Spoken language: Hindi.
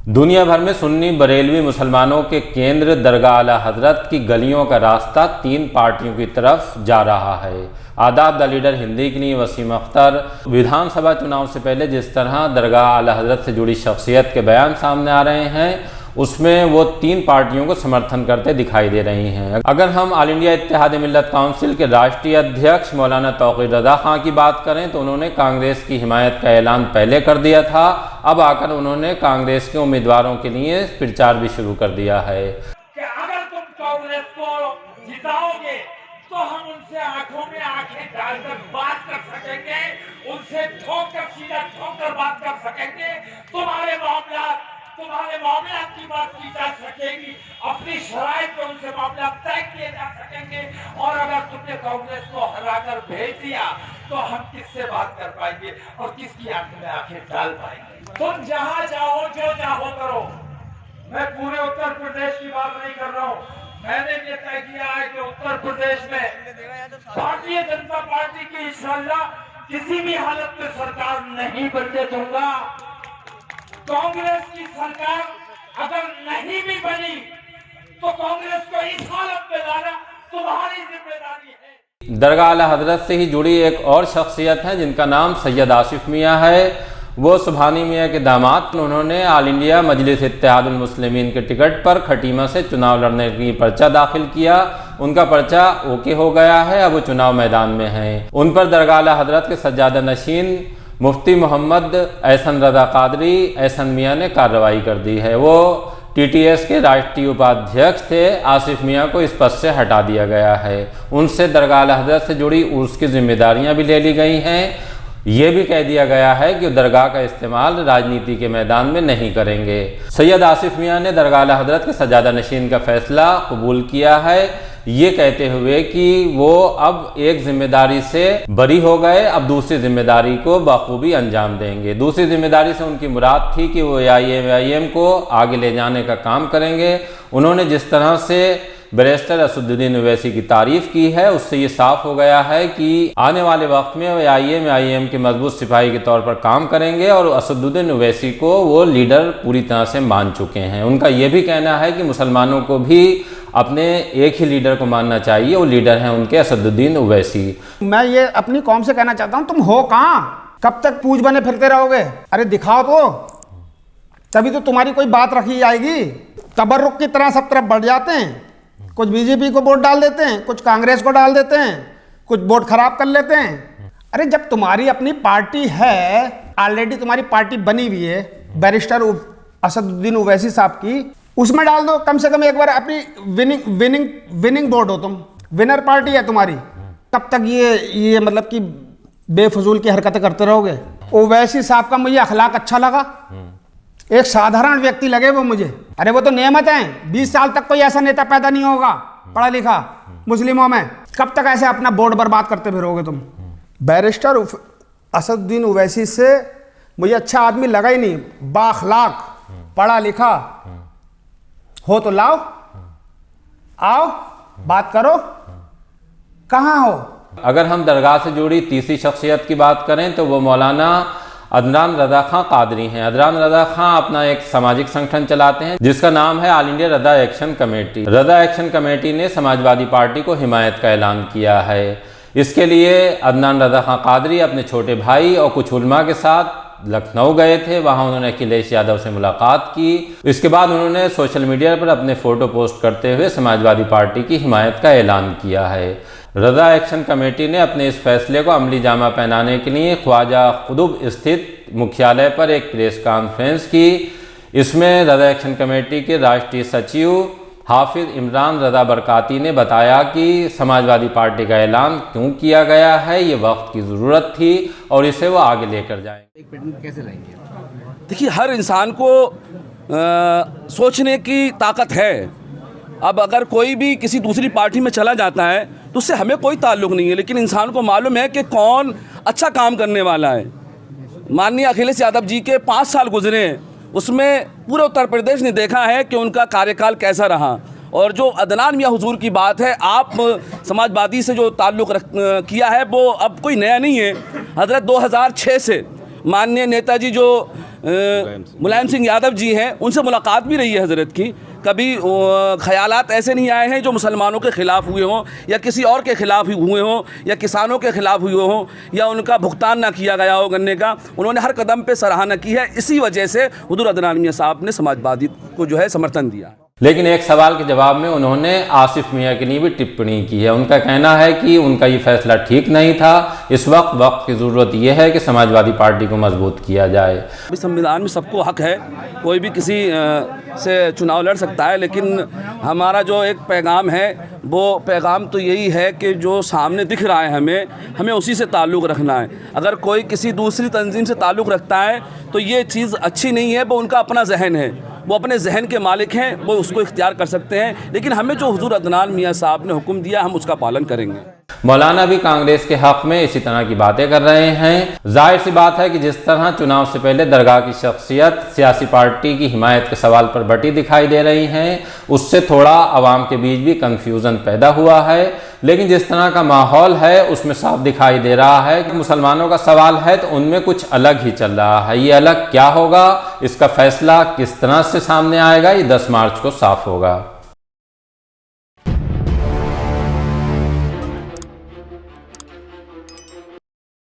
दुनिया भर में सुन्नी बरेलवी मुसलमानों के केंद्र दरगाह आला हजरत की गलियों का रास्ता तीन पार्टियों की तरफ जा रहा है। आदाब द लीडर हिंदी के लिए वसीम अख्तर। विधानसभा चुनाव से पहले जिस तरह दरगाह आला हजरत से जुड़ी शख्सियत के बयान सामने आ रहे हैं, उसमें वो तीन पार्टियों को समर्थन करते दिखाई दे रही हैं। अगर हम ऑल इंडिया इत्तेहाद मिल्लत काउंसिल के राष्ट्रीय अध्यक्ष मौलाना तौक़ीर रज़ा खां की बात करें तो उन्होंने कांग्रेस की हिमायत का ऐलान पहले कर दिया था। अब आकर उन्होंने कांग्रेस के उम्मीदवारों के लिए प्रचार भी शुरू कर दिया है कि अगर तुम कांग्रेस को जिताओगे तो हम उनसे आंखों में आंखें डालकर बात कर सकेंगे, उनसे ठोकर सीधा ठोकर बात कर सकेंगे, तुम्हारे मामला की बात की जा सकेगी, अपनी शराइत पे उनसे मामला तय किए जा सकेंगे। और अगर तुमने कांग्रेस को हराकर भेज दिया तो हम किससे बात कर पाएंगे और किसकी आंख में आंखें डाल पाएंगे। तुम जहां जाओ जो चाहो करो, मैं पूरे उत्तर प्रदेश की बात नहीं कर रहा हूँ। मैंने ये तय किया है कि उत्तर प्रदेश में भारतीय जनता पार्टी की इंशाअल्लाह किसी भी हालत में सरकार नहीं बनने दूंगा। कांग्रेस की सरकार अगर नहीं भी बनी तो कांग्रेस को इस हालत में लाना तुम्हारी जिम्मेदारी है। दरगाह आला हजरत से ही जुड़ी एक और शख्सियत है जिनका नाम सैयद आसिफ मियाँ है। वो सुभानी मियाँ के दामाद। उन्होंने ऑल इंडिया मजलिस इत्तेहादुल मुस्लिमीन के टिकट पर खटीमा से चुनाव लड़ने की पर्चा दाखिल किया। उनका पर्चा ओके हो गया है, अब वो चुनाव मैदान में हैं। उन पर दरगाह आला हजरत के सज्जादा नशीन मुफ्ती मोहम्मद एहसन रज़ा कादरी एहसन मियाँ ने कार्रवाई कर दी है। वो टीटीएस के राष्ट्रीय उपाध्यक्ष थे। आसिफ मियाँ को इस पद से हटा दिया गया है। उनसे दरगाह आला हजरत से जुड़ी उर्स की जिम्मेदारियां भी ले ली गई हैं। ये भी कह दिया गया है कि दरगाह का इस्तेमाल राजनीति के मैदान में नहीं करेंगे। सैयद आसिफ मियाँ ने दरगाह आला हजरत के सज्जादा नशीन का फैसला कबूल किया है, ये कहते हुए कि वो अब एक जिम्मेदारी से बरी हो गए, अब दूसरी जिम्मेदारी को बखूबी अंजाम देंगे। दूसरी जिम्मेदारी से उनकी मुराद थी कि वो AIM को आगे ले जाने का काम करेंगे। उन्होंने जिस तरह से बैरिस्टर असदुद्दीन ओवैसी की तारीफ की है, उससे ये साफ हो गया है कि आने वाले वक्त में वो AIM के मजबूत सिपाही के तौर पर काम करेंगे और असदुद्दीन ओवैसी को वो लीडर पूरी तरह से मान चुके हैं। उनका ये भी कहना है कि मुसलमानों को भी अपने एक ही लीडर को मानना चाहिए, वो लीडर हैं उनके असदुद्दीन ओवैसी। मैं ये अपनी कौम से कहना चाहता हूँ, तुम हो कहाँ? कब तक पूज बने फिरते रहोगे? अरे दिखाओ तो, तभी तो तुम्हारी कोई बात रखी जाएगी। तबर्रुक की तरह सब तरफ बढ़ जाते हैं, कुछ बीजेपी को वोट डाल देते हैं, कुछ कांग्रेस को डाल देते हैं, कुछ वोट खराब कर लेते हैं। अरे जब तुम्हारी अपनी पार्टी है, ऑलरेडी तुम्हारी पार्टी बनी हुई है बैरिस्टर असदुद्दीन ओवैसी साहब की, उसमें डाल दो। कम से कम एक बार अपनी विनिंग बोर्ड हो, तुम विनर पार्टी है तुम्हारी। कब तक ये मतलब कि बेफजूल की हरकतें करते रहोगे? ओवैसी साहब का मुझे अखलाक अच्छा लगा, एक साधारण व्यक्ति लगे वो मुझे। अरे वो तो नेमत है, 20 साल तक कोई ऐसा नेता पैदा नहीं होगा पढ़ा लिखा मुस्लिमों में। कब तक ऐसे अपना बोर्ड बर्बाद करते फिरोगे तुम? बैरिस्टर असदुद्दीन ओवैसी से मुझे अच्छा आदमी लगा ही नहीं। बाअखलाक, पढ़ा लिखा हो तो लाओ, आओ बात करो, कहाँ हो? अगर हम दरगाह से जुड़ी तीसरी शख्सियत की बात करें तो वो मौलाना अदनान रज़ा खां कादरी हैं। अदनान रज़ा खां अपना एक सामाजिक संगठन चलाते हैं जिसका नाम है ऑल इंडिया रज़ा एक्शन कमेटी। रज़ा एक्शन कमेटी ने समाजवादी पार्टी को हिमायत का ऐलान किया है। इसके लिए अदनान रज़ा खां कादरी अपने छोटे भाई और कुछ उलमा के साथ लखनऊ गए थे। वहां उन्होंने अखिलेश यादव से मुलाकात की। इसके बाद उन्होंने सोशल मीडिया पर अपने फोटो पोस्ट करते हुए समाजवादी पार्टी की हिमायत का ऐलान किया है। रज़ा एक्शन कमेटी ने अपने इस फैसले को अमली जामा पहनाने के लिए ख्वाजा कुतुब स्थित मुख्यालय पर एक प्रेस कॉन्फ्रेंस की। इसमें रज़ा एक्शन कमेटी के राष्ट्रीय सचिव हाफिज इमरान रज़ा बरकाती ने बताया कि समाजवादी पार्टी का ऐलान क्यों किया गया है, ये वक्त की ज़रूरत थी और इसे वो आगे लेकर जाएंगे। कैसे लाएंगे? देखिए, हर इंसान को सोचने की ताकत है। अब अगर कोई भी किसी दूसरी पार्टी में चला जाता है तो उससे हमें कोई ताल्लुक़ नहीं है, लेकिन इंसान को मालूम है कि कौन अच्छा काम करने वाला है। माननीय अखिलेश यादव जी के 5 साल गुजरे, उसमें पूरे उत्तर प्रदेश ने देखा है कि उनका कार्यकाल कैसा रहा। और जो अदनान मियाँ हुजूर की बात है, आप समाजवादी से जो ताल्लुक़ किया है वो अब कोई नया नहीं है। हज़रत 2006 से माननीय नेताजी जो मुलायम सिंह यादव जी हैं, उनसे मुलाकात भी रही है हज़रत की। कभी ख़यालात ऐसे नहीं आए हैं जो मुसलमानों के ख़िलाफ़ हुए हों या किसी और के ख़िलाफ़ हुए हों या किसानों के ख़िलाफ़ हुए हों या उनका भुगतान ना किया गया हो गन्ने का। उन्होंने हर कदम पे सराहना की है। इसी वजह से हुजूर अदनान मियां साहब ने समाजवादी को जो है समर्थन दिया। लेकिन एक सवाल के जवाब में उन्होंने आसिफ मियां के लिए भी टिप्पणी की है। उनका कहना है कि उनका ये फैसला ठीक नहीं था। इस वक्त की ज़रूरत यह है कि समाजवादी पार्टी को मजबूत किया जाए। अभी संविधान में सबको हक है, कोई भी किसी से चुनाव लड़ सकता है, लेकिन हमारा जो एक पैगाम है वो पैगाम तो यही है कि जो सामने दिख रहा है हमें उसी से ताल्लुक़ रखना है। अगर कोई किसी दूसरी तंजीम से ताल्लुक़ रखता है तो ये चीज़ अच्छी नहीं है। वो उनका अपना जहन है, वो अपने जहन के मालिक हैं, वो उसको इख्तियार कर सकते हैं, लेकिन हमें जो हुजूर अदनान मियां साहब ने हुक्म दिया हम उसका पालन करेंगे। मौलाना भी कांग्रेस के हक में इसी तरह की बातें कर रहे हैं। जाहिर सी बात है कि जिस तरह चुनाव से पहले दरगाह की शख्सियत सियासी पार्टी की हिमायत के सवाल पर बटी दिखाई दे रही हैं, उससे थोड़ा आवाम के बीच भी कन्फ्यूज़न पैदा हुआ है। लेकिन जिस तरह का माहौल है उसमें साफ दिखाई दे रहा है कि मुसलमानों का सवाल है तो उनमें कुछ अलग ही चल रहा है। ये अलग क्या होगा, इसका फैसला किस तरह से सामने आएगा, ये 10 मार्च को साफ होगा।